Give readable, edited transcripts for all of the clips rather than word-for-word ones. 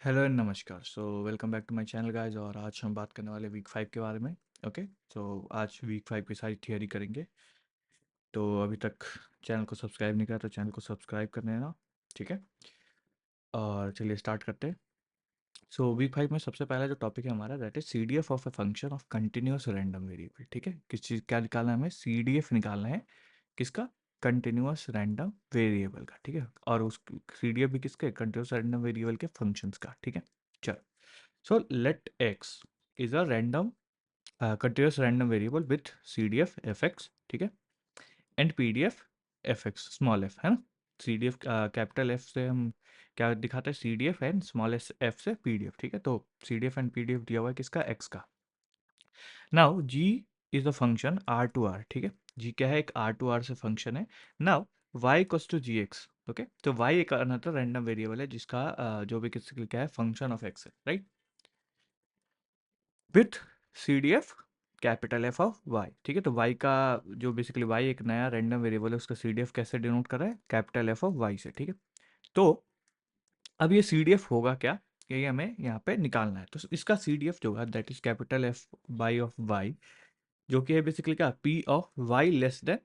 Hello and नमस्कार। Welcome back to my channel guys. और आज हम बात करने वाले वीक 5 के बारे में। ओके। आज वीक 5 की सारी थियरी करेंगे। तो अभी तक चैनल को सब्सक्राइब नहीं करा तो चैनल को सब्सक्राइब कर लेना। ठीक है। और चलिए स्टार्ट करते हैं। वीक 5 में सबसे पहला जो टॉपिक है हमारा that is C D F of a function of continuous random variable. ठीक है। किस चीज़ क्या निकालना है हमें? सी डी एफ निकालना है। किसका? कंटिन्यूस रैंडम वेरिएबल का। ठीक है। और उस सी डी एफ भी किसके? कंटिन्यूस रैंडम वेरिएबल के फंक्शंस का। ठीक है। चलो। So let x is a random continuous random variable with CDF fx, ठीक है, and PDF fx small f, है ना? CDF कैपिटल F से हम क्या दिखाते हैं? CDF एंड स्मॉल f से PDF। ठीक है। तो CDF एंड PDF दिया हुआ है किसका? x का। Now g is the function r to r। ठीक है। g क्या है? एक r टू r से फंक्शन है। Now y equals to gx। ओके। तो y एक अनदर रैंडम वेरिएबल है जिसका जो भी किसी क्या है? फंक्शन ऑफ x है, right? With C D F capital F of Y. ठीक है। तो वाई का जो बेसिकली वाई एक नया रैंडम वेरिएबल है, उसका सी डी एफ कैसे डिनोट कर रहा है? कैपिटल एफ ऑफ वाई से। ठीक है। तो अब ये सी डी एफ होगा क्या? यही हमें यहाँ पे निकालना है। तो इसका सी डी एफ जो है that is capital F by of Y, जो कि है बेसिकली क्या? P of Y less than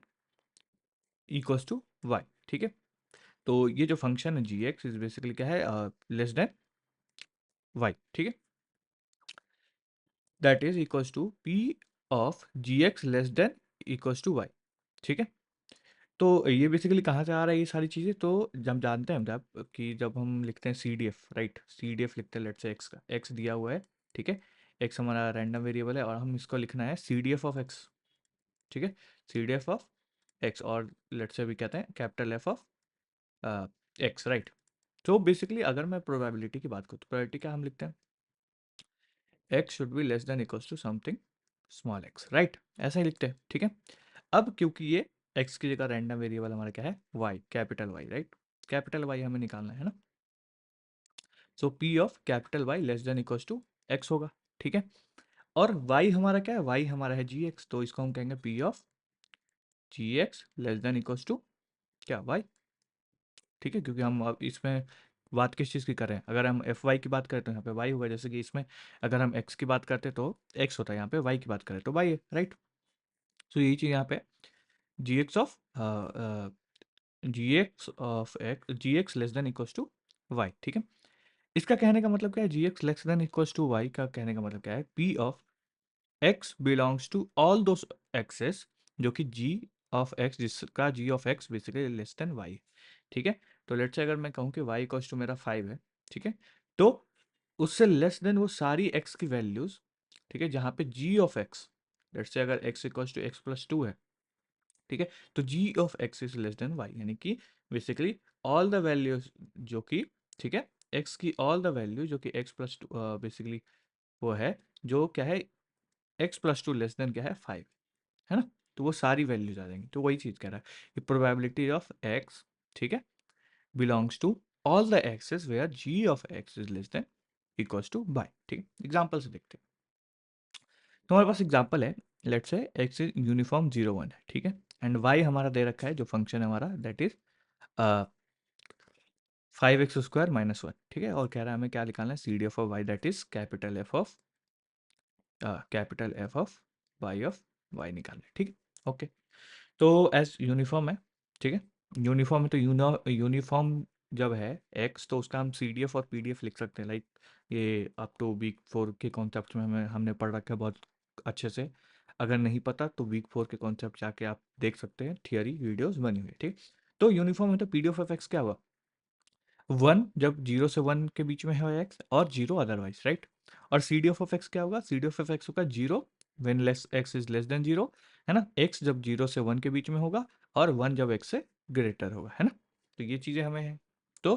equals to Y. ठीक है। तो ये जो फंक्शन है जी एक्स इज बेसिकली क्या है? Less than Y. ठीक है। That is equals to P of ji x less than equals to Y. ठीक है। तो ये बेसिकली कहाँ से आ रहा है ये सारी चीज़ें? तो जब जानते हैं हम जब कि जब हम लिखते हैं C D F, right? C D F लिखते हैं लेट से एक्स का, एक्स दिया हुआ है। ठीक है। एक्स हमारा रैंडम वेरिएबल है और हम इसको लिखना है C D F of x. ठीक है। C D F of X और लेट से भी कहते हैं capital F of X, right? तो बेसिकली अगर मैं प्रोबेबिलिटी की बात करूँ तो प्रोबेबिलिटी क्या हम लिखते हैं? X should be less than equals to something small x, right? ऐसा ही लिखते हैं। ठीक है। अब क्योंकि ये एक्स की जगह रैंडम वेरिएबल हमारा क्या है? Y, capital Y, right? Capital Y हमें निकालना है ना। So P of capital Y less than equals to X होगा। ठीक है। और वाई हमारा क्या है? वाई हमारा है जी एक्स, तो इसको हम कहेंगे P of ji x less than equals to क्या? वाई। ठीक है। क्योंकि हम अब इसमें बात किस चीज़ की कर रहे हैं? अगर हम एफ वाई की बात करें तो यहाँ पे वाई होगा, जैसे कि इसमें अगर हम एक्स की बात करते तो एक्स होता है, यहाँ पे वाई की बात करें तो वाई है, राइट? सो यही चीज़ यहाँ पे G X of ji x less than equals to Y. ठीक है। इसका कहने का मतलब क्या है? G x less than equals to Y का कहने का मतलब क्या है? P of x belongs to all those Xs जो कि जी ऑफ एक्स, जिसका G of X basically less than Y. ठीक है। तो लेट्स से अगर मैं कहूँ कि वाई इक्वल्स टू मेरा 5 है। ठीक है। तो उससे लेस देन वो सारी एक्स की वैल्यूज। ठीक है। जहाँ पे जी ऑफ एक्स, लेट्स से अगर X equals to X plus two है। ठीक है। तो G of x is less than Y, यानी कि बेसिकली ऑल द वैल्यूज जो कि, ठीक है, एक्स की ऑल द वैल्यू जो कि एक्स प्लस टू बेसिकली वो है, जो क्या है? X plus to less than क्या है? 5, है ना? तो वो सारी वैल्यूज आ जाएंगी। तो वही चीज़ कह रहा है कि प्रोबेबिलिटी ऑफ एक्स, ठीक है, belongs to all the x's where g of x is less than equals to Y. ठीक है। एग्जाम्पल से देखते हैं। तो हमारे पास एग्जाम्पल है, let's say x is uniform 0 1 है। ठीक है। एंड वाई हमारा दे रखा है, जो फंक्शन है हमारा दैट इज 5x² - 1। ठीक है। और कह रहा है हमें क्या निकालना है? C D F of y that is capital F of y of y निकालना है। ठीक है। ओके। तो एज यूनिफॉर्म है। ठीक है। यूनिफॉर्म है तो यूनिफॉर्म जब है एक्स, तो उसका हम सी डी एफ और पी डी एफ लिख सकते हैं। लाइक ये अप टू वीक 4 के कॉन्सेप्ट में हमने पढ़ रखा है बहुत अच्छे से। अगर नहीं पता तो वीक 4 के कॉन्सेप्ट जाके आप देख सकते हैं, थियरी वीडियोस बनी हुई है। ठीक। तो यूनिफॉर्म है तो P D F of x क्या हुआ? 1 जब 0 से 1 के बीच में है एक्स, और 0 अदरवाइज, राइट? और C D F of x क्या होगा? C D F of x होगा 0 when less x is less than 0, है ना? एक्स जब 0 से 1 के बीच में होगा और 1 जब एक्स से ग्रेटर होगा, है ना? तो ये चीज़ें हमें हैं। तो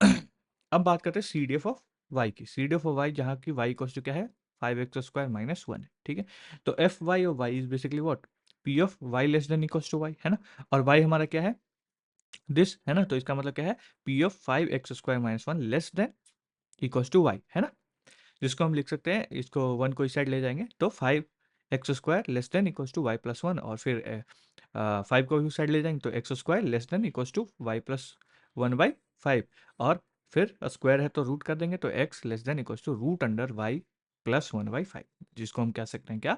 अब बात करते हैं C D F of Y की। C D F of Y जहाँ की वाई इक्वल्स टू क्या है? 5x² - 1 है। ठीक है। तो f Y of y is basically what? P of Y less than equals to y, है ना? और वाई हमारा क्या है? दिस, है ना? तो इसका मतलब क्या है? P of 5x² - 1 less than equals to y, है ना? जिसको हम लिख सकते हैं, इसको 1 को इस साइड ले जाएंगे तो 5x² less than equals to y plus 1, और फिर 5 को उस साइड ले जाएंगे तो x² less than equals to y plus 1/5, और फिर स्क्वायर है तो रूट कर देंगे, तो x less than equals to root under y plus 1/5, जिसको हम कह सकते हैं क्या,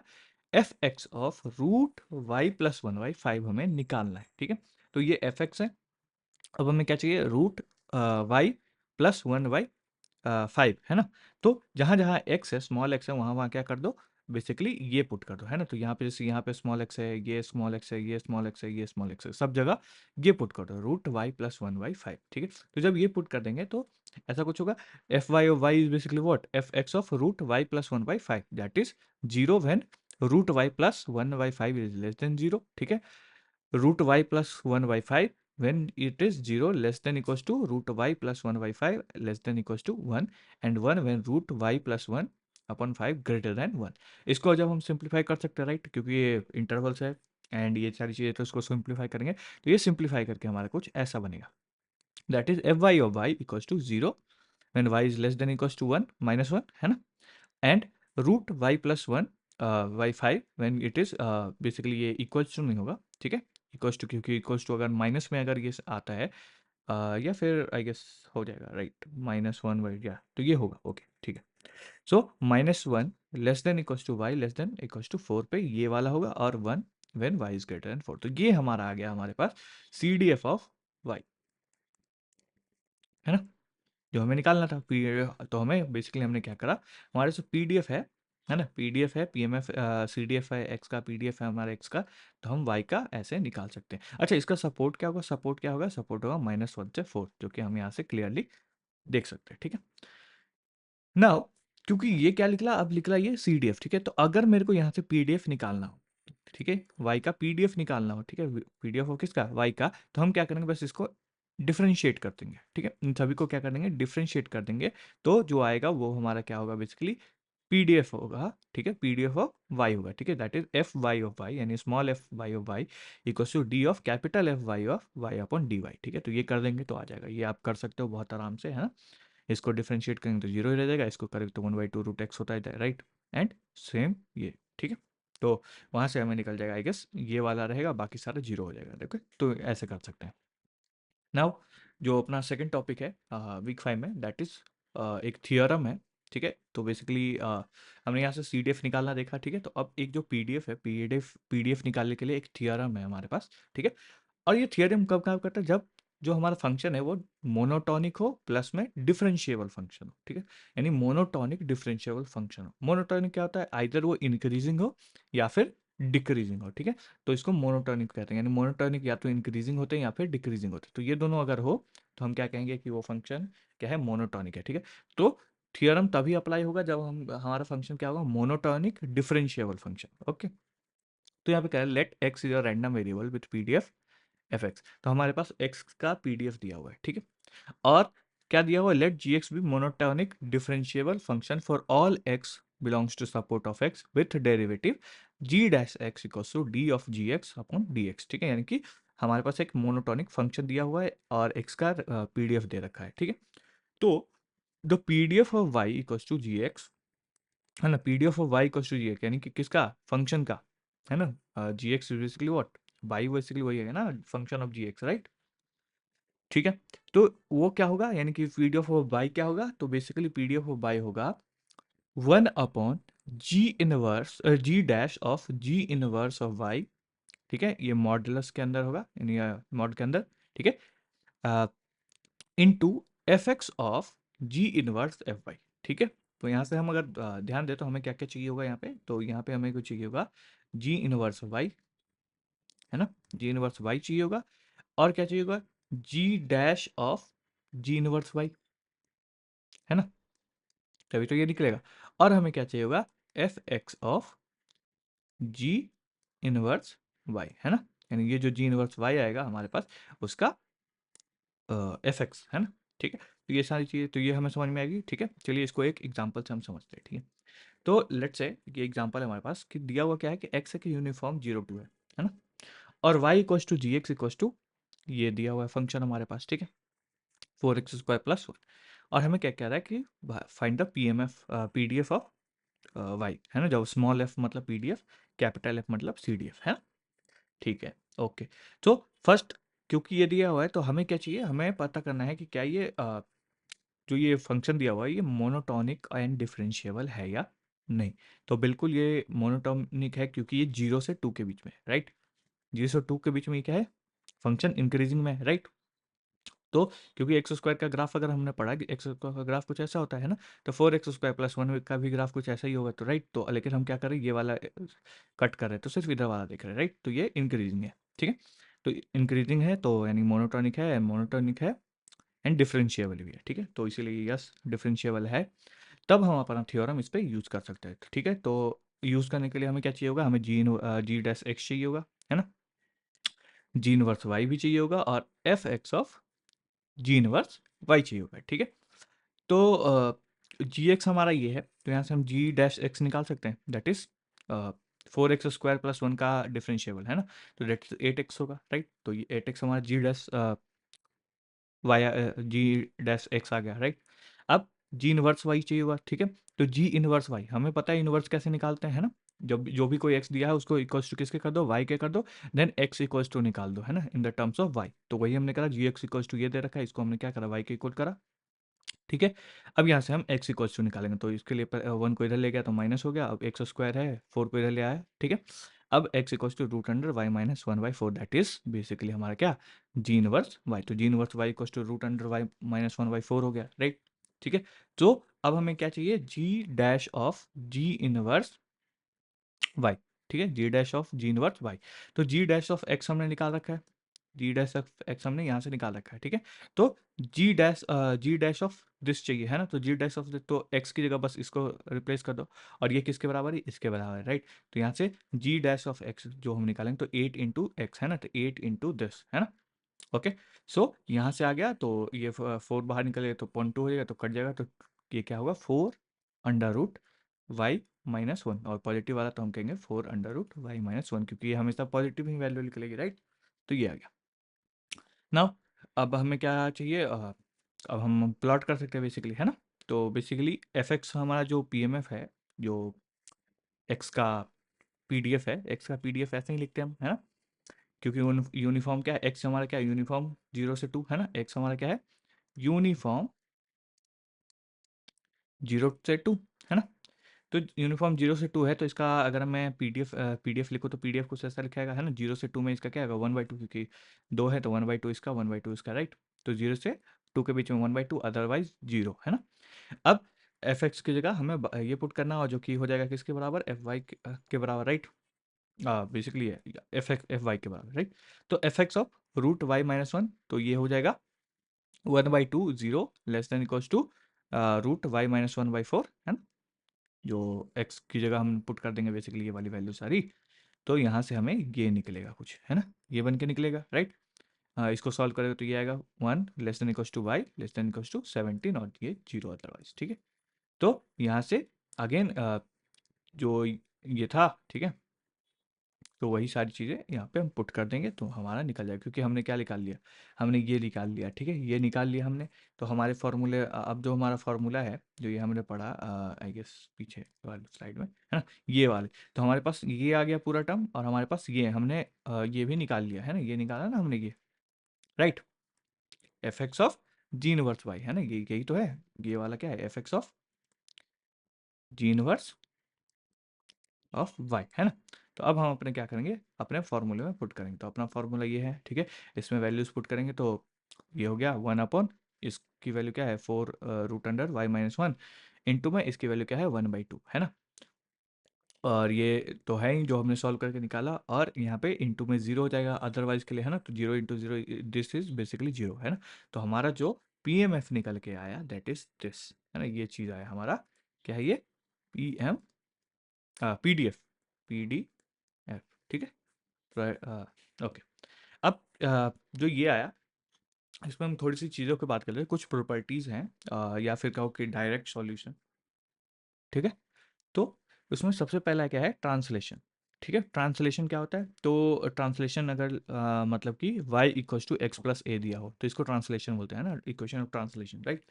f x of root y plus 1/5 हमें निकालना है, ठीक है। तो ये एफ एक्स है। अब हमें क्या चाहिए, रूट वाई प्लस 1/5 है ना। तो जहाँ जहाँ एक्स है, स्मॉल एक्स है, वहाँ वहाँ क्या कर दो, बेसिकली ये पुट कर दो, है ना। तो यहाँ पे जैसे यहाँ पे स्मॉल एक्स है, ये स्मॉल एक्स है, ये स्मॉल एक्स है, ये स्मॉल एक्स है, सब जगह ये पुट कर दो, रूट वाई प्लस 1/5, ठीक है। तो जब ये पुट कर देंगे तो ऐसा कुछ होगा, f Y of y is basically what, f x of root y plus 1/5, that is 0 when root y plus 1/5 is less than 0, ठीक है। Root y plus 1/5 when it is 0 less than equals to root y plus 1/5 less than equals to 1 and 1 when root y plus 1 upon 5 greater than 1। इसको जब हम simplify कर सकते हैं, right, क्योंकि ये इंटरवल्स है एंड ये सारी चीज़ें, तो इसको सिंप्लीफाई करेंगे तो ये सिंप्लीफाई करके हमारा कुछ ऐसा बनेगा, that is F Y of Y equals to 0 when y is less than equals to 1 minus 1, है ना, and root y plus 1 by 5 when it is basically ये इक्वल्स टू नहीं होगा, ठीक है, इक्वल्स टू, क्योंकि इक्वल्स टू अगर minus में अगर ये आता है या फिर आई गेस हो जाएगा, राइट, -1 या तो ये होगा, ओके, ठीक है। So -1 less than equals to Y less than equals to 4 पे ये वाला होगा, और 1 when Y is greater than 4। तो ये हमारा आ गया हमारे पास C D F of Y, है ना, जो हमें निकालना था। तो हमें बेसिकली हमने क्या करा, हमारे जो पीडीएफ है ना, पीडीएफ है, पीएमएफ सीडीएफ है एक्स का, पीडीएफ है हमारा एक्स का, तो हम वाई का ऐसे निकाल सकते हैं। अच्छा, इसका सपोर्ट क्या होगा, सपोर्ट क्या होगा, सपोर्ट होगा -1 से 4, जो कि हम यहाँ से क्लियरली देख सकते हैं, ठीक है। नाउ क्योंकि ये क्या निकला, अब निकला ये सीडीएफ, ठीक है। तो अगर मेरे को यहाँ से पीडीएफ निकालना हो, ठीक है, वाई का पीडीएफ निकालना हो, ठीक है, पीडीएफ हो किसका, वाई का, तो हम क्या करेंगे, बस इसको डिफरेंशिएट कर देंगे, ठीक है, इन सभी को क्या कर देंगे, डिफरेंशिएट कर देंगे। तो जो आएगा वो हमारा क्या होगा, बेसिकली पीडीएफ होगा, ठीक है, पीडीएफ ऑफ वाई होगा, ठीक है, that is F Y of Y, यानी small F Y of Y equals to D of capital F Y of Y upon D Y, ठीक है। तो ये कर देंगे तो आ जाएगा, ये आप कर सकते हो बहुत आराम से, है ना। इसको डिफरेंशिएट करेंगे तो 0 ही रह जाएगा, इसको करेंगे तो 1/2 रूट एक्स होता है, राइट, एंड सेम ये, ठीक है। तो वहाँ से हमें निकल जाएगा, आई गेस ये वाला रहेगा, बाकी सारा 0 हो जाएगा, देखो, तो ऐसे कर सकते हैं। नाउ जो अपना सेकंड टॉपिक है वीक 5 में, दैट इज एक थियोरम है, ठीक है। तो बेसिकली हमने यहाँ से सीडीएफ निकालना देखा, ठीक है। तो अब एक जो पीडीएफ है, पीडीएफ निकालने के लिए एक थियोरम है हमारे पास, ठीक है। और ये थियरम कब काम करता है, जब जो हमारा फंक्शन है वो मोनोटॉनिक हो प्लस में डिफरेंशिएबल फंक्शन हो, ठीक है। यानी मोनोटॉनिक डिफरेंशिएबल फंक्शन हो। मोनोटॉनिक क्या होता है, आइदर वो इंक्रीजिंग हो या फिर डिक्रीजिंग हो, ठीक है। तो इसको मोनोटॉनिक कहते हैं, यानी मोनोटॉनिक या तो इंक्रीजिंग होते हैं या फिर डिक्रीजिंग होते हैं। तो ये दोनों अगर हो तो हम क्या कहेंगे कि वो फंक्शन क्या है, मोनोटॉनिक है, ठीक है। तो थियरम तभी अप्लाई होगा जब हम हमारा फंक्शन क्या होगा, मोनोटॉनिक डिफरेंशिएबल फंक्शन, ओके। तो यहाँ पे क्या है, let x is a random variable with PDF f x. तो हमारे पास एक्स का पीडीएफ दिया हुआ है, ठीक है। और क्या दिया हुआ है, let g x be monotonic differentiable function for all x belongs to support of x with derivative g dash x equals to D of ji x upon d x, ठीक है। यानी कि हमारे पास एक मोनोटोनिक फंक्शन दिया हुआ है और एक्स का पीडीएफ दे रखा है, ठीक है। तो the PDF of Y equals to ji X, है ना, PDF of Y equals to ji X, यानी कि किसका, फंक्शन का, है ना, G X basically what, Y basically वही है ना, function of ji X, right, ठीक है। तो वो क्या होगा, यानी कि पीडीएफ ऑफ बाई क्या होगा, तो बेसिकली पीडीएफ ऑफ बाई होगा 1 upon g inverse g dash of ji inverse of Y, ठीक है, ये मॉडुलस के अंदर होगा, यानी मॉड के अंदर, ठीक है, into f x of ji inverse f y, ठीक है। तो यहाँ से हम अगर ध्यान दें तो हमें क्या क्या चाहिए होगा यहाँ पे, तो यहाँ पे हमें कुछ चाहिए होगा जी इनवर्स वाई, है ना, जी इनवर्स वाई चाहिए होगा, और क्या चाहिए होगा, G dash of ji inverse Y, है ना, तभी तो ये निकलेगा। और हमें क्या चाहिए होगा, f x of ji inverse Y, है ना, यानी ये जो जी इनवर्स वाई आएगा हमारे पास, उसका एफ एक्स, है ना, ठीक है। तो ये सारी चीज़ें तो ये हमें समझ में आएगी, ठीक है। चलिए इसको एक एग्जांपल से हम समझते हैं, ठीक है। तो लेट्स से ये एग्जांपल है हमारे पास कि दिया हुआ क्या है कि एक्स की यूनिफॉर्म 0 2 है ना, और y equals to ji x equals to ये दिया हुआ है फंक्शन हमारे पास, ठीक है, 4x² प्लस 1। और हमें क्या कह रहा है कि find the P M F P D F of Y, है ना, जब स्मॉल एफ मतलब P D F, capital F मतलब सी डी एफ, है ना, ठीक है, ओके। तो फर्स्ट क्योंकि ये दिया हुआ है तो हमें क्या चाहिए, हमें पता करना है कि क्या ये जो ये फंक्शन दिया हुआ है ये मोनोटॉनिक एंड डिफरेंशिएबल है या नहीं। तो बिल्कुल ये मोनोटॉनिक है क्योंकि ये 0 से 2 के बीच में, राइट। 0 से 2 के बीच में ये क्या है, फंक्शन इंक्रीजिंग में है, राइट। तो क्योंकि एक्स स्क्वायर का ग्राफ अगर हमने पढ़ा कि एक्स स्क्वायर का ग्राफ कुछ ऐसा होता है ना, तो 4x² + 1 का भी ग्राफ कुछ ऐसा ही होगा, तो राइट। तो लेकिन हम क्या कर रहे हैं, ये वाला कट कर रहे हैं, तो सिर्फ इधर वाला देख रहे हैं, राइट। तो ये इंक्रीजिंग है, ठीक है। तो इंक्रीजिंग है तो यानी मोनोटॉनिक है एंड डिफरेंशिएबल भी है, ठीक है। तो इसीलिए यस डिफरेंशिएबल है, तब हम अपना थ्योरम इस पर यूज़ कर सकते हैं, ठीक है। तो यूज़ करने के लिए हमें क्या चाहिए होगा, हमें G' चाहिए होगा, है ना। जी इनवर्स वाई भी चाहिए होगा और f x of ji inverse y चाहिए होगा, ठीक है। तो जी एक्स हमारा ये है, तो यहाँ से हम G' निकाल सकते हैं, दैट इज 4x² + 1 का डिफरेंशिएबल है ना, तो दैट इज 8x होगा, राइट। तो ये 8x हमारा G' X आ गया, राइट। अब जी इनवर्स वाई चाहिए होगा, ठीक है। तो जी इनवर्स वाई हमें पता है इनवर्स कैसे निकालते हैं, है ना। जब जो भी कोई एक्स दिया है उसको इक्वल्स टू किसके कर दो, वाई के कर दो, देन एक्स इक्वल्स टू निकाल दो, है ना, in the terms of y. तो वही हमने करा, जी एक्स इक्वल्स टू ये दे रखा है, इसको हमने क्या करा, वाई के इक्वल करा, ठीक है। अब यहाँ से हम एक्स इक्वल्स टू निकालेंगे, तो इसके लिए 1 को इधर ले गया तो माइनस हो गया, अब एक्स स्क्वायर है 4 को इधर ले आया, ठीक है। अब x equals to √(y - 1/4) that is basically हमारा क्या, जी इनवर्स वाई। तो g inverse y equals to √(y - 1/4) हो गया, राइट, ठीक है। तो अब हमें क्या चाहिए, जी इनवर्स वाई, ठीक है, जी इनवर्स वाई। तो G' हमने निकाल रखा है, G' हमने यहाँ से निकाल रखा है, ठीक है। तो G' ऑफ दिस चाहिए, है ना, तो G' ऑफ दिस, तो x की जगह बस इसको रिप्लेस कर दो, और ये किसके बराबर है, इसके बराबर है, राइट। तो यहाँ से G' जो हम निकालेंगे तो 8 × x है ना, तो 8 × दिस है ना, ओके। सो यहाँ से आ गया, तो ये 4 बाहर निकलेगा तो 0.2 हो जाएगा, तो कट जाएगा, तो ये क्या होगा, 4√(y - 1) और पॉजिटिव वाला तो हम कहेंगे 4√(y - 1) क्योंकि ये हमेशा पॉजिटिव ही वैल्यू निकलेगी, राइट। तो ये आ गया। नाउ अब हमें क्या चाहिए, अब हम प्लॉट कर सकते हैं बेसिकली, है ना। तो बेसिकली एफ एक्स हमारा जो पी एम एफ है, जो एक्स का पी डी एफ है, एक्स का पी डी एफ ऐसे ही लिखते हैं हम, है ना, क्योंकि यूनिफॉर्म क्या है, एक्स हमारा क्या है, यूनिफॉर्म 0 से 2, है ना, एक्स हमारा क्या है, यूनिफॉर्म 0 से 2, है ना। तो यूनिफॉर्म 0 से 2 है, तो इसका अगर मैं पीडीएफ लिखूँ तो पीडीएफ कुछ ऐसा लिखाएगा, है ना, 0 से 2 में इसका क्या आएगा, 1/2, क्योंकि 2 है तो 1/2 इसका, 1/2 इसका, राइट। तो 0 से 2 के बीच में 1/2, अदरवाइज 0, है ना। अब एफ एक्स की जगह हमें ये पुट करना, और जो कि हो जाएगा किसके बराबर, एफ वाई के बराबर, राइट। बेसिकली एफ वाई के बराबर, राइट। तो एफ एक्स ऑफ √(y - 1), तो ये हो जाएगा 1/2, 0 less than equals to √(y - 1/4), है ना। जो x की जगह हम पुट कर देंगे बेसिकली ये वाली वैल्यू सारी, तो यहाँ से हमें ये निकलेगा कुछ, है ना, ये बन के निकलेगा, राइट। इसको सॉल्व करेगा तो ये आएगा 1 less than equals to Y less than equals to 17 और ये 0 अदरवाइज, ठीक है। तो यहाँ से अगेन जो ये था, ठीक है, तो वही सारी चीज़ें यहाँ पे हम पुट कर देंगे तो हमारा निकल जाएगा, क्योंकि हमने क्या निकाल लिया, हमने ये निकाल लिया, ठीक है, ये निकाल लिया हमने। तो हमारे फॉर्मूले, अब जो हमारा फॉर्मूला है जो ये हमने पढ़ा आई गेस पीछे वाले स्लाइड में, है ना, ये वाले, तो हमारे पास ये आ गया पूरा टर्म, और हमारे पास ये हमने ये भी निकाल लिया, है ना, ये निकाला ना हमने ये, right. F x of ji inverse Y, है ना, ये यही तो है, ये वाला क्या है, f x of ji inverse of Y, है ना। तो अब हम अपने क्या करेंगे, अपने फॉर्मूले में पुट करेंगे, तो अपना फॉर्मूला ये है, ठीक है। इसमें वैल्यूज पुट करेंगे तो ये हो गया 1 इसकी वैल्यू क्या है, 4√(y - 1) इंटू में इसकी वैल्यू क्या है, 1/2, है ना। और ये तो है ही जो हमने सॉल्व करके निकाला, और यहाँ पे इंटू में 0 हो जाएगा अदरवाइज के लिए, है ना, तो 0 × 0 दिस इज बेसिकली 0, है ना। तो हमारा जो पी एम एफ निकल के आया दैट इज दिस, है ना, ये चीज़ आया हमारा, क्या है ये, P M P D F, P D F, ठीक है, ओके। अब जो ये आया, इसमें हम थोड़ी सी चीज़ों की बात कर लेते हैं, कुछ प्रॉपर्टीज़ हैं, या फिर कहो कि डायरेक्ट सॉल्यूशन, ठीक है। तो उसमें सबसे पहला क्या है, ट्रांसलेशन, ठीक है। ट्रांसलेशन क्या होता है, तो ट्रांसलेशन अगर मतलब कि y = x + a दिया हो तो इसको ट्रांसलेशन बोलते हैं ना, equation of translation, right.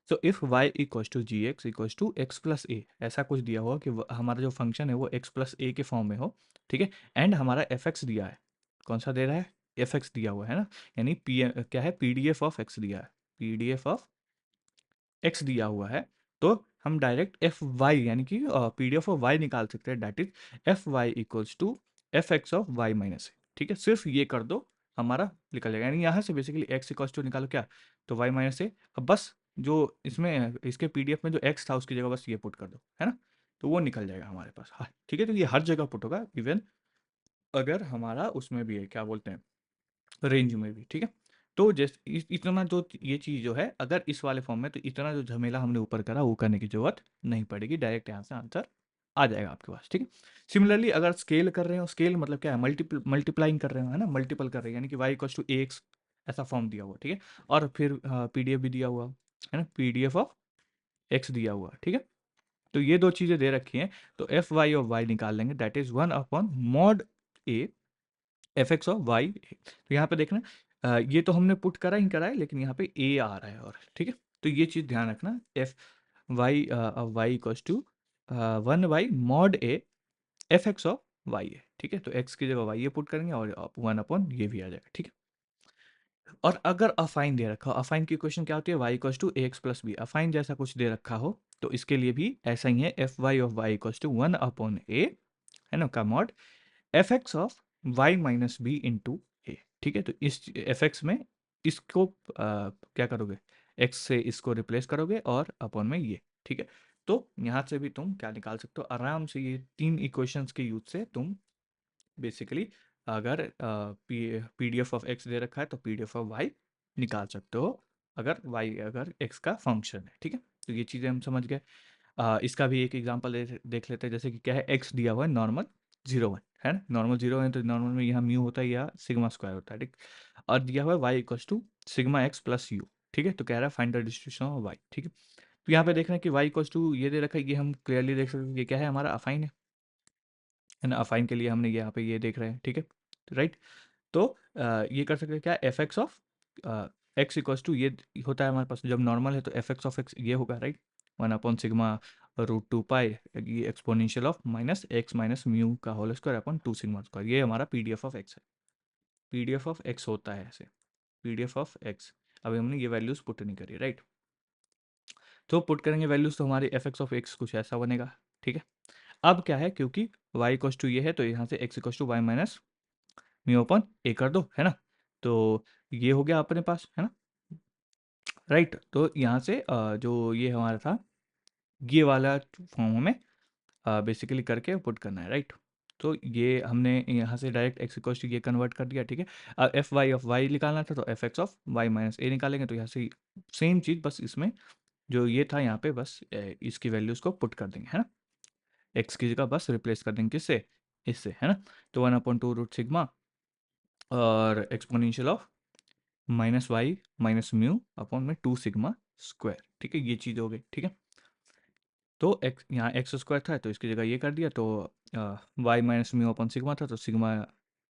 So if y = gx = x + a, ऐसा कुछ दिया हुआ कि हमारा जो फंक्शन है वो x + a के फॉर्म में हो, ठीक है, एंड हमारा एफ एक्स दिया है, कौन सा दे रहा है, एफ एक्स दिया हुआ है ना, यानी क्या है, P D F of x दिया है, P D F of x दिया हुआ है, तो हम डायरेक्ट एफ वाई यानी कि पीडीएफ ऑफ वाई निकाल सकते हैं, that is F Y equals to F x of Y minus A. ठीक है, सिर्फ ये कर दो, हमारा निकल जाएगा। यानी यहाँ से बेसिकली एक्स इक्वल्स टू निकालो क्या, तो वाई माइनस ए। अब बस जो इसमें इसके पीडीएफ में जो एक्स था उसकी जगह बस ये पुट कर दो, है ना, तो वो निकल जाएगा हमारे पास। हाँ ठीक है, तो ये हर जगह पुट होगा, इवन अगर हमारा उसमें भी है, क्या बोलते हैं, रेंज में भी। ठीक है, तो जैसे इतना जो ये चीज़ जो है, अगर इस वाले फॉर्म में, तो इतना जो झमेला हमने ऊपर करा वो करने की जरूरत नहीं पड़ेगी, डायरेक्ट यहाँ से आंसर आ जाएगा आपके पास। ठीक है, सिमिलरली अगर स्केल कर रहे हो, स्केल मतलब क्या है, मल्टीप्लाइंग कर रहे हो, है ना, मल्टीपल कर रहे हैं, यानी कि y equals to a x, ऐसा फॉर्म दिया हुआ। ठीक है, और फिर पीडीएफ भी दिया हुआ है ना, पीडीएफ ऑफ एक्स दिया हुआ। ठीक है, तो ये दो चीज़ें दे रखी हैं, तो एफ वाई ऑफ वाई निकाल लेंगे, that is 1/mod a f x of y. तो यहाँ पे देखना, ये तो हमने पुट करा ही करा है, लेकिन यहाँ पे ए आ रहा है और। ठीक है, तो ये चीज़ ध्यान रखना, f Y of Y equals to 1/mod a f x of Y है। ठीक है, तो एक्स की जगह वाई ये पुट करेंगे और 1 ये भी आ जाएगा। ठीक है, और अगर अफाइन दे रखा हो, अफाइन की क्वेश्चन क्या होती है, y equals to a x plus b, affine जैसा कुछ दे रखा हो तो इसके लिए भी ऐसा ही है, F Y of Y equals to 1/a, है ना, का mod F x of Y minus B into A. ठीक है, तो इस एफ एक्स में इसको क्या करोगे, एक्स से इसको रिप्लेस करोगे और अपॉन में ये। ठीक है, तो यहाँ से भी तुम क्या निकाल सकते हो आराम से, ये तीन इक्वेशंस के यूज से तुम बेसिकली, अगर पीडीएफ ऑफ एक्स दे रखा है तो पीडीएफ ऑफ वाई निकाल सकते हो, अगर वाई अगर एक्स का फंक्शन है। ठीक है, तो ये चीज़ें हम समझ गए। इसका भी एक एग्जांपल देख लेते हैं, जैसे कि क्या है, एक्स दिया हुआ है नॉर्मल 0 1, है ना, नॉर्मल 0 है, तो नॉर्मल में यहाँ म्यू होता है या सिग्मा स्क्वायर होता है। ठीक, और दिया हुआ है y equals to sigma x plus u. ठीक है, तो कह रहा है find the distribution of Y. ठीक है, तो यहाँ पे देखना है कि वाई इक्वल्स टू ये दे रखा है, ये हम क्लियरली देख सकते हैं, ये क्या है, हमारा अफाइन है ना, अफाइन के लिए हमने यहाँ पे ये देख रहे हैं। ठीक है, राइट, तो ये कर सकते हैं क्या, f x of x equals to ये होता है हमारे पास, जब नॉर्मल है तो एफ एक्स ऑफ एक्स ये होगा, राइट, 1/सिग्मा√2 पाई, ये exponential of minus X minus mu का whole square upon 2 sigma square, ये हमारा पीडीएफ ऑफ एक्स है। पीडीएफ ऑफ एक्स होता है ऐसे, पीडीएफ ऑफ एक्स। अभी हमने ये वैल्यूज पुट नहीं करी, राइट, तो पुट करेंगे वैल्यूज, तो हमारी एफ एक्स ऑफ एक्स कुछ ऐसा बनेगा। ठीक है, अब क्या है, क्योंकि वाई इक्वल्स टू ये है, तो यहाँ से X equals to Y minus mu upon A कर दो, है ना, तो ये हो गया अपने पास, है ना, राइट। तो यहाँ से जो ये हमारा था, ये वाला फॉर्म हमें बेसिकली करके पुट करना है, राइट। तो ये हमने यहाँ से डायरेक्ट एक्स इक्वल्स टू ये कन्वर्ट कर दिया। ठीक है, अब एफ वाई ऑफ वाई निकालना था, तो F x of Y minus A निकालेंगे, तो यहाँ से सेम चीज़, बस इसमें जो ये था यहाँ पे बस इसकी वैल्यूज़ को पुट कर देंगे, है ना, एक्स की जगह बस रिप्लेस कर देंगे, किससे, इससे, है ना, तो 1/2 √सिग्मा और exponential of minus y minus mu upon में 2 सिग्मा स्क्वायर। ठीक है, ये चीज़ हो गई। ठीक है, तो एक्स यहाँ एक्स स्क्वायर था तो इसकी जगह ये कर दिया, तो y minus mu upon sigma था, तो सिग्मा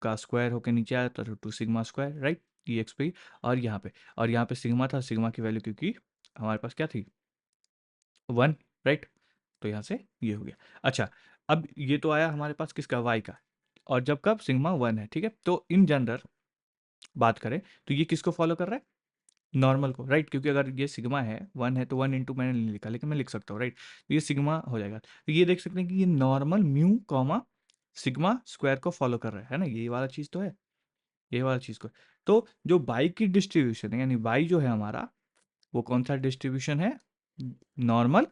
का स्क्वायर होकर नीचे आया, तो 2 सिग्मा स्क्वायर, राइट, ये एक्स पे ही, और यहाँ पे सिग्मा था, सिग्मा की वैल्यू क्योंकि हमारे पास क्या थी, 1, राइट, तो यहाँ से ये हो गया। अच्छा, अब ये तो आया हमारे पास किसका, वाई का, और जब कब सिग्मा 1 है। ठीक है, तो इन जनरल बात करें तो ये किसको फॉलो कर रहा है, नॉर्मल को, राइट, क्योंकि अगर ये सिग्मा है 1 है तो 1 इंटू मैंने नहीं लिखा, लेकिन मैं लिख सकता हूँ, राइट, तो ये सिग्मा हो जाएगा। तो ये देख सकते हैं कि ये normal mu comma sigma square को फॉलो कर रहा है ना, ये वाला चीज़ तो है, ये वाला चीज़ को। तो जो बाई की डिस्ट्रीब्यूशन है, यानी बाई जो है हमारा, वो कौन सा डिस्ट्रीब्यूशन है, normal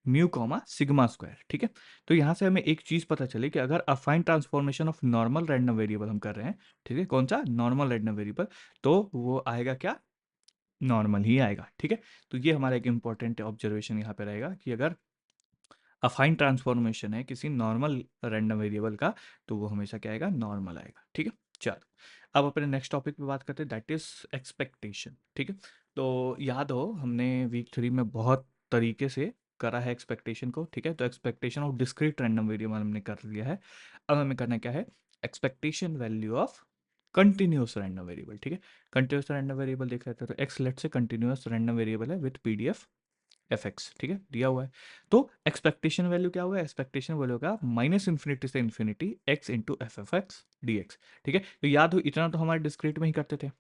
mu comma sigma square. ठीक है, तो यहाँ से हमें एक चीज़ पता चली कि अगर अफाइन transformation of normal random variable हम कर रहे हैं, ठीक है, कौन सा, नॉर्मल रैंडम वेरिएबल, तो वो आएगा क्या, नॉर्मल ही आएगा। ठीक है, तो ये हमारा एक इंपॉर्टेंट ऑब्जर्वेशन यहाँ पे रहेगा कि अगर अफाइन ट्रांसफॉर्मेशन है किसी नॉर्मल रैंडम वेरिएबल का, तो वो हमेशा क्या आएगा, नॉर्मल आएगा। ठीक है, चलो अब अपने नेक्स्ट टॉपिक पे बात करते हैं, दैट इज एक्सपेक्टेशन। ठीक है, तो याद हो हमने वीक 3 में बहुत तरीके से करा है एक्सपेक्टेशन को। ठीक है, तो expectation of discrete random variable हमने कर लिया है। अब हमें करना क्या है, expectation value of continuous random variable. ठीक है, कंटिन्यूस रैंडम वेरिएबल देख लेते हैं, तो एक्स लेट से कंटिन्यूस रैंडम वेरिएबल है विद पीडीएफ एफ एक्स। ठीक है, दिया हुआ है, तो एक्सपेक्टेशन वैल्यू क्या हुआ, एक्सपेक्टेशन वैल्यू का माइनस इन्फिनिटी से infinity x into F x D x. ठीक है, तो याद हो इतना तो हमारे डिस्क्रीट में ही करते थे।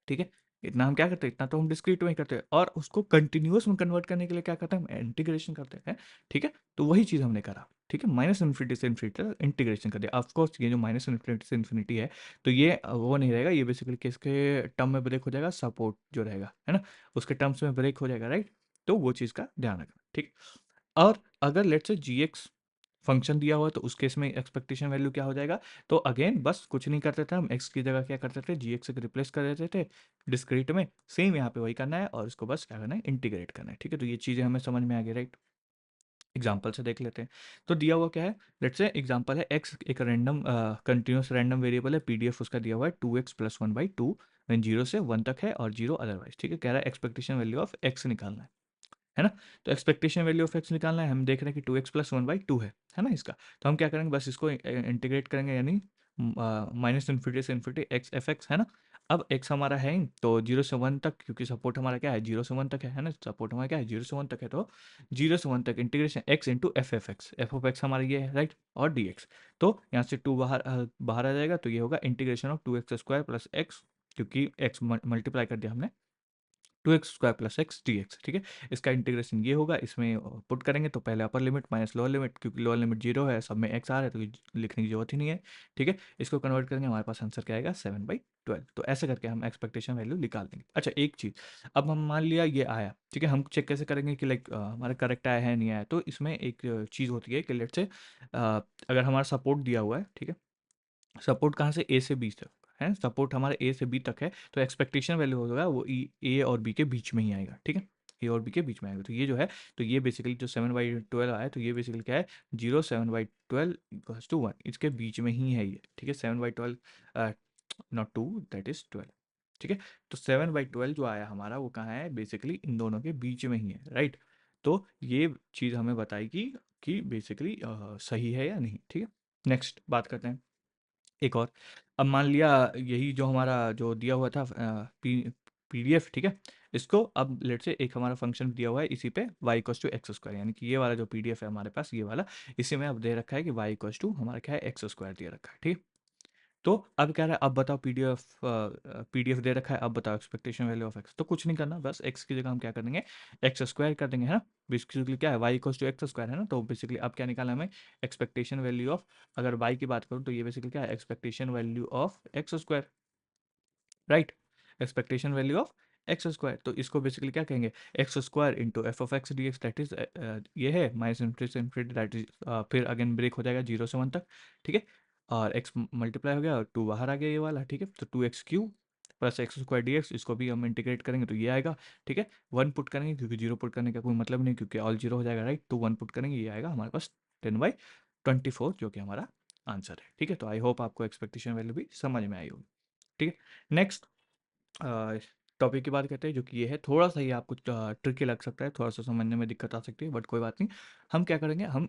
ठीक है, इतना हम क्या करते हैं, इतना तो हम डिस्क्रीट में ही करते हैं, और उसको कंटिन्यूअस में कन्वर्ट करने के लिए क्या करते हैं, हम इंटीग्रेशन करते हैं, ठीक है। तो वही चीज़ हमने करा, ठीक है, माइनस इन्फिनिटी से इन्फिनिटी तक इंटीग्रेशन कर दिया। ऑफकोर्स ये जो माइनस इन्फिनिटी से इन्फिनिटी है, तो ये वो नहीं रहेगा, ये बेसिकली किसके टर्म में ब्रेक हो जाएगा, सपोर्ट जो रहेगा, है ना, उसके टर्म्स में ब्रेक हो जाएगा, राइट। तो वो चीज़ का ध्यान रखना, ठीक। और अगर let's say ji x function दिया हुआ है, तो उस केस में एक्सपेक्टेशन वैल्यू क्या हो जाएगा, तो अगेन बस कुछ नहीं करते थे हम, एक्स की जगह क्या करते थे, जी एक्स से रिप्लेस कर देते थे डिस्क्रीट में। सेम यहाँ पे वही करना है, और इसको बस क्या करना है, इंटीग्रेट करना है, ठीक है। तो ये चीज़ें हमें समझ में आ गई, राइट। एग्जाम्पल से देख लेते हैं। तो दिया हुआ क्या है, लेट्स से एग्जाम्पल है एक्स एक रैंडम कंटिन्यूस रैंडम वेरिएबल है, पीडीएफ उसका दिया हुआ है 2x+1/2 व्हेन 0 से 1 तक है और 0 अदरवाइज, ठीक है। कह रहा है एक्सपेक्टेशन वैल्यू ऑफ एक्स निकालना है ना। तो एक्सपेक्टेशन वैल्यू ऑफ एक्स निकालना है, हम देख रहे हैं कि 2x+1/2 है ना इसका। तो हम क्या करेंगे, बस इसको इंटीग्रेट करेंगे, यानी माइनस इन्फिनिटी से इन्फिनिटी एक्स एफ एक्स, है ना। अब एक्स हमारा है ही, तो 0 से 1 तक, क्योंकि सपोर्ट हमारा क्या है, 0 से 1 तक है ना, सपोर्ट हमारा क्या है, 0 से 1 तक है, तो 0 से 1 तक integration x into F F x, F of x हमारा ये है, राइट, और डी एक्स। तो यहाँ से 2 बाहर आ जाएगा, तो ये होगा integration of 2x² plus x, क्योंकि एक्स मल्टीप्लाई कर दिया हमने, 2x² plus x D x, ठीक है। इसका इंटीग्रेशन ये होगा, इसमें पुट करेंगे तो पहले upper limit minus lower limit, क्योंकि लोअर लिमिट 0 है, सब में एक्स आ रहा है, तो ये लिखने की जरूरत ही नहीं है, ठीक है। इसको कन्वर्ट करेंगे, हमारे पास आंसर क्या आएगा, 7/12। तो ऐसे करके हम एक्सपेक्टेशन वैल्यू निकाल देंगे। अच्छा एक चीज़, अब हम मान लिया ये आया, ठीक है, हम चेक कैसे करेंगे कि लाइक हमारा करेक्ट आया है नहीं आया। तो इसमें एक चीज़ होती है कि लेट से अगर हमारा सपोर्ट दिया हुआ है, ठीक है, सपोर्ट कहाँ से, ए से बी तक है, सपोर्ट हमारे ए से बी तक है, तो एक्सपेक्टेशन वैल्यू होगा वो ए और बी के बीच में ही आएगा, ठीक है, ए और बी के बीच में आएगा। तो ये जो है, तो ये बेसिकली जो 7/12 आया, तो ये बेसिकली क्या है, 0 7/12 = 1, इसके बीच में ही है ये, ठीक है। 7/12 नॉट 2, दैट इज 12, ठीक है। तो 7/12 जो आया हमारा, वो कहाँ है, बेसिकली इन दोनों के बीच में ही है, राइट। तो ये चीज़ हमें बताएगी कि बेसिकली सही है या नहीं, ठीक है। नेक्स्ट बात करते हैं एक और। अब मान लिया यही जो हमारा जो दिया हुआ था पीडीएफ, ठीक है, इसको अब लेट से एक हमारा फंक्शन दिया हुआ है इसी पे y = x², यानी कि ये वाला जो पीडीएफ है हमारे पास, ये वाला, इसी में अब दे रखा है कि y हमारा क्या है, x² दे रखा है, ठीक। तो अब कह रहा है, अब बताओ पीडीएफ दे रखा है, अब बताओ एक्सपेक्टेशन वैल्यू ऑफ एक्स। तो कुछ नहीं करना, बस एक्स की जगह हम क्या कर देंगे, x² कर देंगे, है ना। बेसिकली क्या है, y = x² है ना, तो बेसिकली अब क्या निकालना है हमें, एक्सपेक्टेशन वैल्यू ऑफ, अगर y की बात करूँ तो ये बेसिकली क्या है, expectation value of x², right. Expectation value of x², तो इसको बेसिकली क्या कहेंगे, x² into F of x D x, that is ये है माइनस इन्फिनिटी, दैट इज फिर अगेन ब्रेक हो जाएगा 0 से 1 तक, ठीक है। और x मल्टीप्लाई हो गया और 2 बाहर आ गया ये वाला, ठीक है। तो 2x³ plus x² D x, इसको भी हम इंटीग्रेट करेंगे तो ये आएगा, ठीक है। 1 पुट करेंगे, क्योंकि 0 पुट करने का कोई मतलब नहीं, क्योंकि ऑल 0 हो जाएगा, राइट। तो 1 पुट करेंगे, ये आएगा हमारे पास 10/24, जो कि हमारा आंसर है, ठीक है। तो आई होप आपको एक्सपेक्टेशन वैल्यू भी समझ में आई होगी, ठीक है। नेक्स्ट टॉपिक की बात करते हैं, जो कि ये है, थोड़ा सा ये आपको ट्रिकी लग सकता है, थोड़ा सा समझने में दिक्कत आ सकती है, बट कोई बात नहीं। हम क्या करेंगे, हम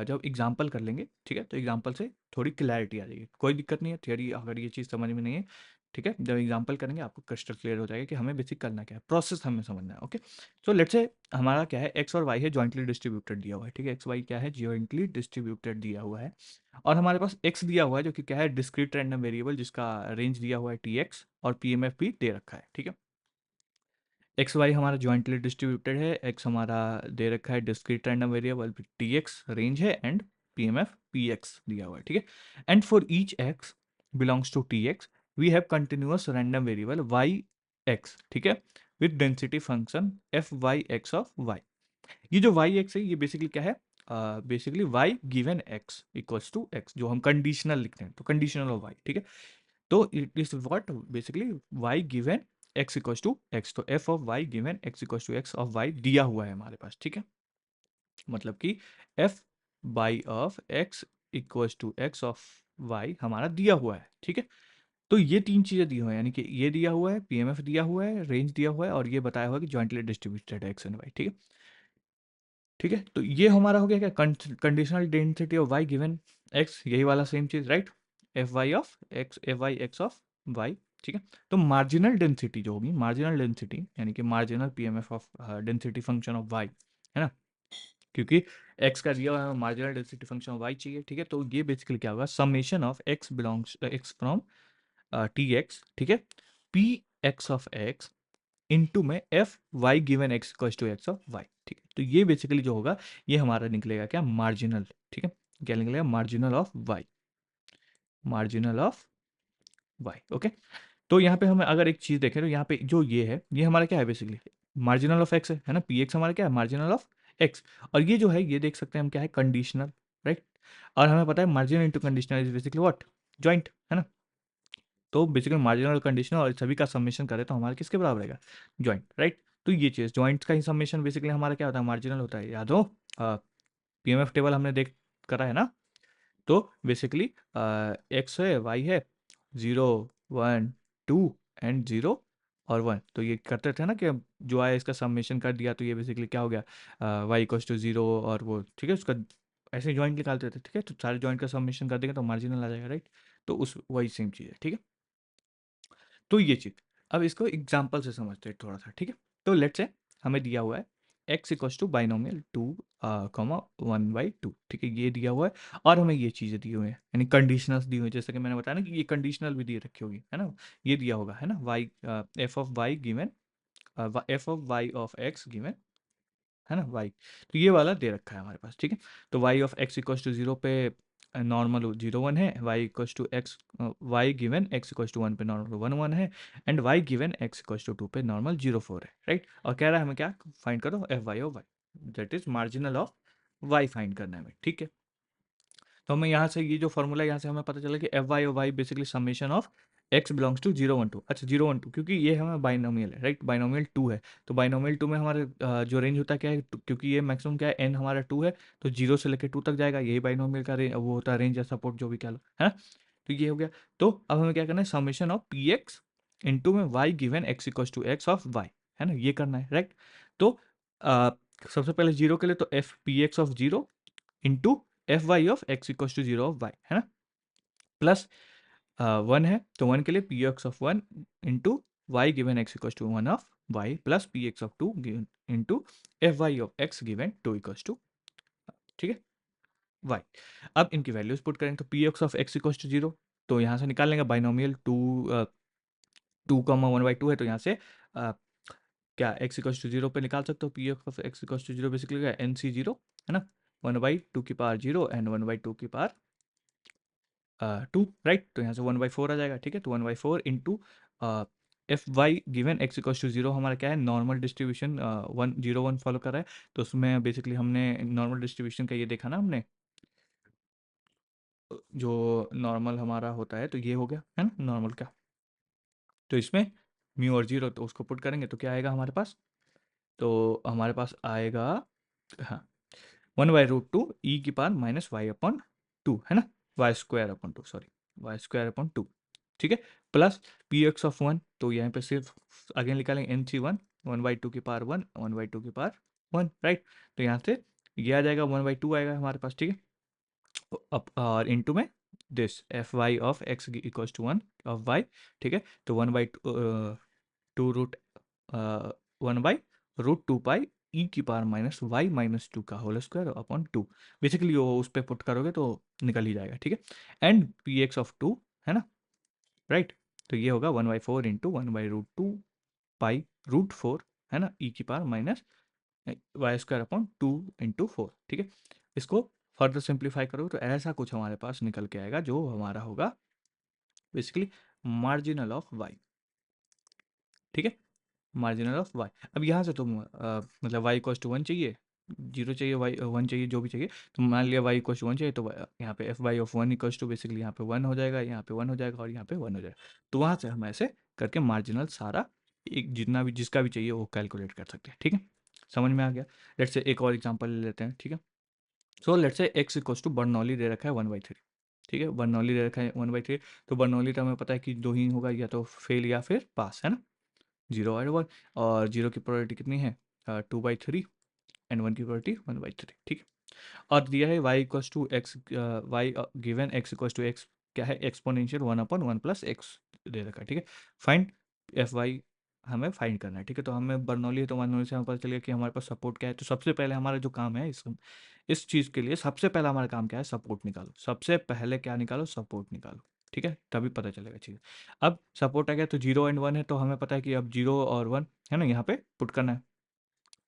जब एग्जांपल कर लेंगे, ठीक है, तो एग्जांपल से थोड़ी क्लैरिटी आ जाएगी, कोई दिक्कत नहीं है। थियरी अगर ये चीज़ समझ में नहीं है, ठीक है, जब एग्जांपल करेंगे आपको क्रिस्टल क्लियर हो जाएगा कि हमें बेसिक करना क्या है, प्रोसेस हमें समझना है, ओके। सो लेट्स से हमारा क्या है, एक्स और वाई है, जॉइंटली डिस्ट्रीब्यूटेड दिया हुआ है, ठीक है, एक्स वाई क्या है, जॉइंटली डिस्ट्रीब्यूटेड दिया हुआ है। और हमारे पास x दिया हुआ है, जो कि क्या है, डिस्क्रीट रैंडम वेरिएबल, जिसका रेंज दिया हुआ है tx, और pmf भी दे रखा है, ठीक है। एक्स वाई हमारा जॉइंटली डिस्ट्रीब्यूटेड है, एक्स हमारा दे रखा है discrete random variable, tx range है, एंड pmf px दिया हुआ है, ठीक है। And for each x belongs to tx we have continuous random variable yx, ठीक है, with density function fy(x) of y। ये जो वाई एक्स है, ये बेसिकली क्या है, basically Y given x equals to x, जो हम कंडीशनल लिखते हैं, तो कंडीशनल ऑफ वाई, ठीक है। तो it is what, basically Y given x equals to X, तो F of Y given x equals to X of Y दिया हुआ है हमारे पास, ठीक है। मतलब कि F by of x equals to X of Y हमारा दिया हुआ है, ठीक है। तो ये तीन चीजें दी हुई हैं, यानी कि ये दिया हुआ है, पीएमएफ दिया हुआ है, रेंज दिया हुआ है, और ये बताया हुआ है कि जॉइंटली डिस्ट्रीब्यूटेड है एक्स एंड वाई, ठीक है। ठीक है, तो ये हमारा हो गया क्या, conditional density of Y given x, यही वाला सेम चीज, right. F y x of Y, ठीक है। तो मार्जिनल डेंसिटी जो होगी, मार्जिनल डेंसिटी यानी कि marginal PMF of density function of Y, है ना, क्योंकि एक्स का दिया हुआ है, marginal density function of Y चाहिए, ठीक है। तो ये बेसिकली क्या होगा, summation of x belongs X from T X, ठीक है, P x of X into में F Y given x equal to X of Y. ठीक है, तो ये बेसिकली जो होगा ये हमारा निकलेगा क्या, मार्जिनल। ठीक है, क्या निकलेगा, marginal of y, marginal of y. Okay, तो यहाँ पे हमें अगर एक चीज़ देखें तो यहाँ पे जो ये है ये हमारा क्या है, बेसिकली मार्जिनल ऑफ एक्स है ना, पी एक्स हमारा क्या है, मार्जिनल ऑफ एक्स। और ये जो है ये देख सकते हैं हम क्या है, कंडीशनल, राइट। और हमें पता है marginal into conditional is basically what, joint, है ना। तो बेसिकली मार्जिनल और कंडीशनल और सभी का समेशन करें तो हमारा किसके बराबर रहेगा, जॉइंट, राइट। तो ये चीज़ जॉइंट का ही समेशन बेसिकली हमारा क्या होता है, मार्जिनल होता है। याद हो पीएमएफ टेबल हमने देख करा है ना। तो बेसिकली एक्स है, वाई है, 0 1 2 एंड 0 और 1। तो ये करते थे ना कि अब जो आया इसका समेशन कर दिया, तो ये बेसिकली क्या हो गया, वाई इक्वल्स टू 0 और वो, ठीक है, उसका ऐसे जॉइंट निकालते थे। ठीक है, तो सारे जॉइंट का समेशन कर देंगे तो मार्जिनल आ जाएगा, राइट। तो उस वही सेम चीज़ है, ठीक है। तो ये चीज़, अब इसको एग्जाम्पल से समझते हैं थोड़ा सा, ठीक है। तो लेट्स से हमें दिया हुआ है एक्स इक्वल्स टू बाइनोमियल 2, 1/2, ठीक है, ये दिया हुआ है। और हमें ये चीज़ें दी हुई हैं, यानी कंडीशनल्स दी हुई हैं, जैसे कि मैंने बताया ना कि ये कंडीशनल भी दिए रखी होगी, है ना। ये दिया होगा, है ना, y f of Y given, f of y of x given, है ना, वाई। तो ये वाला दे रखा है हमारे पास, ठीक है। तो y of x equals to 0 पे नॉर्मल 0 1 है, y equals to x, y given x equals to 1 पे नॉर्मल 1 1 है, and y given x equals to 2 पे नॉर्मल 0 4 है, राइट। और कह रहा है हमें क्या फाइंड करो, f Y of y, that is marginal of y find करना है हमें, ठीक है। तो हमें यहाँ से ये जो फॉर्मूला यहाँ से हमें पता चला कि एफ वाई और y basically summation of x belongs to 0 1 2। अच्छा 0 1 2, क्योंकि ये हमें बाइनोमियल है, राइट, बाइनोमियल 2 है। तो बाइनोमियल 2 में हमारे जो रेंज होता है क्या है, क्योंकि ये मैक्सिमम क्या है, एन हमारा 2 है, तो 0 से लेकर 2 तक जाएगा, यही बाइनोमियल का रेंज वो होता है, रेंज या सपोर्ट जो भी कह लो, है ना। तो ये हो गया। तो अब हमें क्या करना है, summation of P X into में Y given x equal to X of Y, है ना, ये करना है, राइट। तो अ, सबसे पहले जीरो के लिए तो f P x of zero into f Y of x equal to 0 of Y, है ना, प्लस 1 है तो 1 के लिए P x of 1 into y given x equal to 1 of y plus P x of 2 into f Y of x given 2 equal to, ठीक है, y. अब इनकी वैल्यूज पुट करें तो P x of x equal to 0, तो यहाँ से निकाल लेंगे बाइनोमियल 2 2 1/2 है, तो यहाँ से क्या एक्स इक्वल टू 0 पे निकाल सकते हो, P x of x equal to 0 basically क्या है, एन सी 0, है ना, 1/2 की पावर 0 एंड 1/2 की पावर 2, राइट। तो यहाँ से 1/4 आ जाएगा, ठीक है। तो 1/4 into f Y given x equal to 0 हमारा क्या है, नॉर्मल डिस्ट्रीब्यूशन 1 0 1 फॉलो कर रहा है। तो उसमें बेसिकली हमने नॉर्मल डिस्ट्रीब्यूशन का ये देखा ना हमने, जो नॉर्मल हमारा होता है, तो ये हो गया, है ना, नॉर्मल का। तो इसमें म्यू और जीरो, तो उसको पुट करेंगे तो क्या आएगा हमारे पास, तो हमारे पास आएगा, हाँ, 1/√2 ई की पावर माइनस वाई अपॉन 2, है ना, y square upon 2, sorry, y square upon 2, ठीक है, प्लस पी एक्स ऑफ 1, तो यहाँ पे सिर्फ अगेन निकालेंगे एन सी 1 1/2 की पावर 1 1/2 की पावर 1, राइट। तो यहाँ से ये आ जाएगा 1/2 आएगा हमारे पास, ठीक है। अब और इंटू में this f Y of x equals to 1 of Y, ठीक है। तो 1/2 रूट 1/√2 पाई ई की पावर माइनस वाई माइनस 2 का होल स्क्वायर अपॉन 2, बेसिकली वो उस पर पुट करोगे तो निकल ही जाएगा, ठीक है। एंड पी एक्स ऑफ 2, है ना, राइट। तो ये होगा 1/4 इंटू 1/√2 पाई √4, है ना, ई की power minus y square upon 2 into 4, ठीक है। इसको फर्दर सिंप्लीफाई करो तो ऐसा कुछ हमारे पास निकल के आएगा जो हमारा होगा बेसिकली मार्जिनल ऑफ वाई, ठीक है, मार्जिनल ऑफ वाई। अब यहाँ से तुम मतलब वाई इक्वल्स टू 1 चाहिए, 0 चाहिए, वाई 1 चाहिए, जो भी चाहिए, तो मान लिया वाई इक्वल्स टू 1 चाहिए, तो यहाँ पे f Y of 1 equals to basically यहाँ पे 1 हो जाएगा, यहाँ पे 1 हो जाएगा और यहाँ पे 1 हो जाएगा। तो वहाँ से हम ऐसे करके मार्जिनल सारा एक जितना भी जिसका भी चाहिए वो कैलकुलेट कर सकते हैं, ठीक है, समझ में आ गया। लेट्स से एक और एग्जाम्पल ले लेते हैं, ठीक है। So let's say X equals to Bernoulli दे रखा है 1/3, ठीक है, बर्नौली दे रखा है 1/3। तो बर्नौली तो हमें पता है कि दो ही होगा, या तो फेल या फिर पास, है ना, 0 और 1। और 0 की प्रोबेबिलिटी कितनी है, 2/3, एंड 1 की प्रोबेबिलिटी 1/3, ठीक है। और दिया है y equals to x, y given x equals to x क्या है, एक्सपोनेंशियल 1/1 प्लस एक्स दे रखा है, ठीक है। फाइंड एफ वाई हमें फाइंड करना है, ठीक है। तो हमें बर्नौली है तो बर्नौली से हमें पता चलेगा कि हमारे पास सपोर्ट क्या है। तो सबसे पहले हमारा जो काम है इस चीज़ के लिए सबसे पहला हमारा काम क्या है, सपोर्ट निकालो। सबसे पहले क्या निकालो, सपोर्ट निकालो, ठीक है, तभी पता चलेगा चीज़। अब सपोर्ट आ गया तो 0 एंड 1 है, तो हमें पता है कि अब 0 और 1 है ना, यहाँ पे पुट करना है।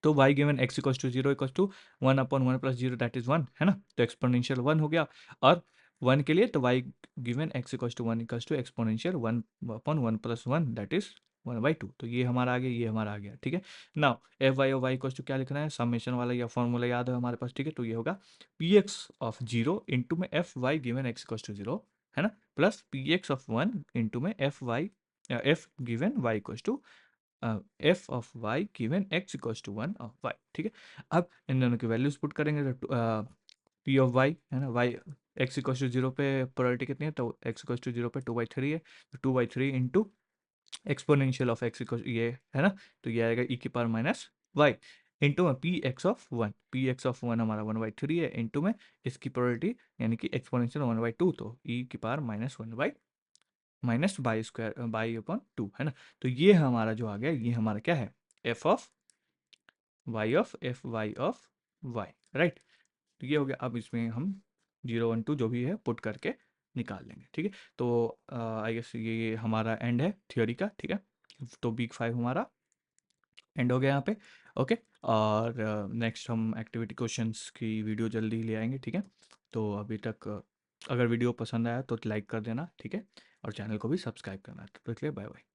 तो y गिवन x equals to 0 equals to 1/1 plus 0 that is 1 है ना, तो एक्सपोनेंशियल 1 हो गया। और 1 के लिए तो y गिवन x equals to 1 equals to exponential 1/1 plus 1 that is 1/2। तो ये हमारा आ गया, ये हमारा आ गया, ठीक है। नाउ एफ वाई और वाई इक्वल्स टू क्या लिखना है, समेशन वाला या फॉर्मूला याद है हमारे पास, ठीक है। तो ये होगा पी एक्स ऑफ 0 इंटू में F Y given x equals to 0 है ना, plus P x of 1 into में F Y F given Y equals to F of Y given x equals to 1 of Y, ठीक है। अब इन दोनों की values put करेंगे तो पी ऑफ वाई है ना, वाई एक्स इक्वल्स टू 0 पे प्रोबेबिलिटी कितनी है, तो एक्स इक्वल्स टू 0 पे 2/3 है, तो 2/3 into exponential of x equal ये है ना, तो ये आएगा ई की पावर माइनस वाई इंटू में पी एक्स ऑफ 1 हमारा 1/3 है, इंटू में इसकी प्रोबेबिलिटी यानी कि एक्सपोनेंशियल 1/2, तो ई की power -1 minus by square by upon 2 है ना। तो ये हमारा जो आ गया, ये हमारा क्या है, f of y of f Y of y, right. तो ये हो गया। अब इसमें हम 0 1 2 जो भी है पुट करके निकाल लेंगे, ठीक है। तो आई गेस ये हमारा एंड है थियोरी का, ठीक है। तो वीक 5 हमारा एंड हो गया यहाँ पे, ओके। और नेक्स्ट हम एक्टिविटी क्वेश्चंस की वीडियो जल्दी ही ले आएंगे, ठीक है। तो अभी तक अगर वीडियो पसंद आया तो लाइक कर देना, ठीक है, और चैनल को भी सब्सक्राइब करना। तो इसलिए बाय बाय।